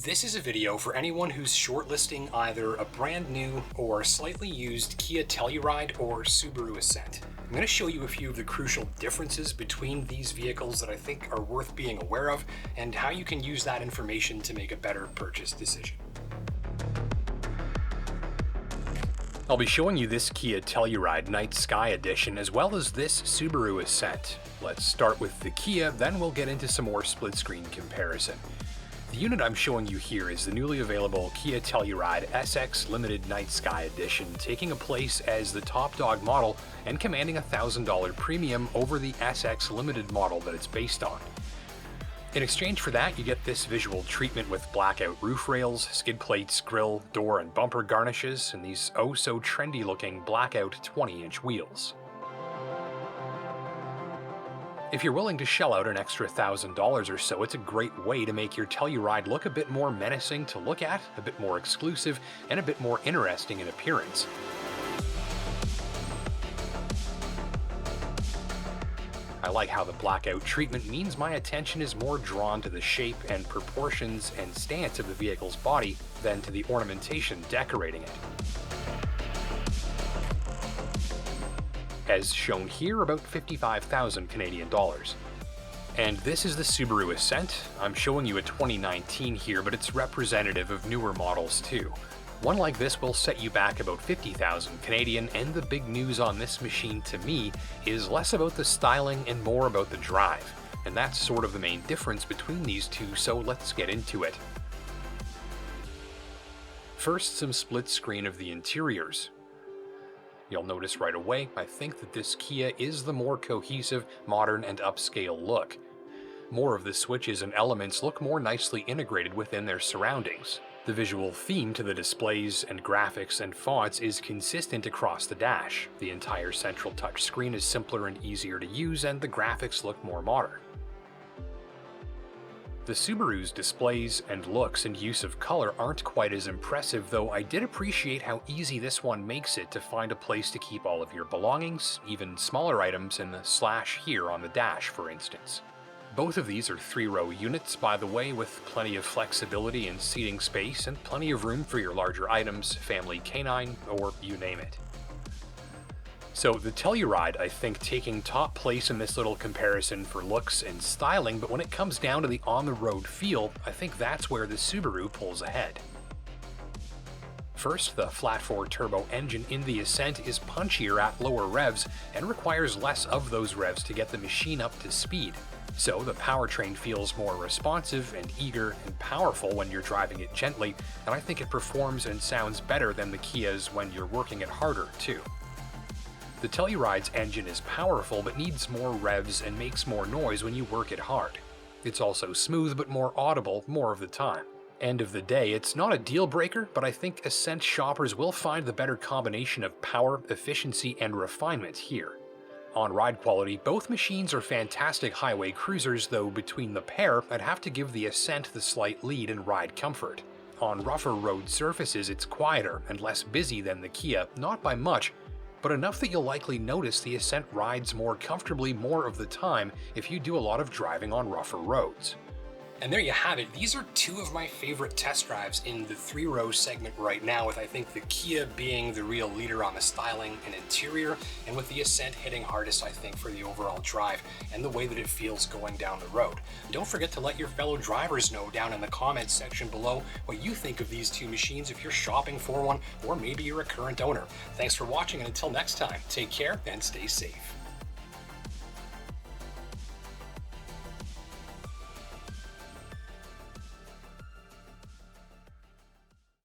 This is a video for anyone who's shortlisting either a brand new or slightly used Kia Telluride or Subaru Ascent. I'm going to show you a few of the crucial differences between these vehicles that I think are worth being aware of, and how you can use that information to make a better purchase decision. I'll be showing you this Kia Telluride Nightsky edition as well as this Subaru Ascent. Let's start with the Kia, then we'll get into some more split-screen comparison. The unit I'm showing you here is the newly available Kia Telluride SX Limited Nightsky Edition, taking a place as the top dog model and commanding a $1,000 premium over the SX Limited model that it's based on. In exchange for that, you get this visual treatment with blackout roof rails, skid plates, grille, door, and bumper garnishes, and these oh-so-trendy-looking blackout 20-inch wheels. If you're willing to shell out an extra $1,000 or so, it's a great way to make your Telluride look a bit more menacing to look at, a bit more exclusive, and a bit more interesting in appearance. I like how the blackout treatment means my attention is more drawn to the shape and proportions and stance of the vehicle's body than to the ornamentation decorating it. As shown here, about 55,000 Canadian dollars. And this is the Subaru Ascent. I'm showing you a 2019 here, but it's representative of newer models too. One like this will set you back about 50,000 Canadian, and the big news on this machine to me is less about the styling and more about the drive. And that's sort of the main difference between these two, so let's get into it. First, some split screen of the interiors. You'll notice right away, I think that this Kia is the more cohesive, modern, and upscale look. More of the switches and elements look more nicely integrated within their surroundings. The visual theme to the displays and graphics and fonts is consistent across the dash. The entire central touch screen is simpler and easier to use, and the graphics look more modern. The Subaru's displays and looks and use of color aren't quite as impressive, though I did appreciate how easy this one makes it to find a place to keep all of your belongings, even smaller items in the slash here on the dash, for instance. Both of these are 3-row units, by the way, with plenty of flexibility and seating space and plenty of room for your larger items, family canine, or you name it. So the Telluride, I think, taking top place in this little comparison for looks and styling, but when it comes down to the on-the-road feel, I think that's where the Subaru pulls ahead. First, the flat-4 turbo engine in the Ascent is punchier at lower revs and requires less of those revs to get the machine up to speed. So the powertrain feels more responsive and eager and powerful when you're driving it gently, and I think it performs and sounds better than the Kia's when you're working it harder, too. The Telluride's engine is powerful but needs more revs and makes more noise when you work it hard. It's also smooth but more audible more of the time. End of the day, it's not a deal breaker, but I think Ascent shoppers will find the better combination of power, efficiency, and refinement here. On ride quality, both machines are fantastic highway cruisers, though between the pair, I'd have to give the Ascent the slight lead in ride comfort. On rougher road surfaces, it's quieter and less busy than the Kia, not by much, but enough that you'll likely notice the Ascent rides more comfortably more of the time if you do a lot of driving on rougher roads. And there you have it. These are two of my favorite test drives in the 3-row segment right now, with I think the Kia being the real leader on the styling and interior, and with the Ascent hitting hardest, I think, for the overall drive and the way that it feels going down the road. Don't forget to let your fellow drivers know down in the comments section below what you think of these two machines if you're shopping for one, or maybe you're a current owner. Thanks for watching, and until next time, take care and stay safe.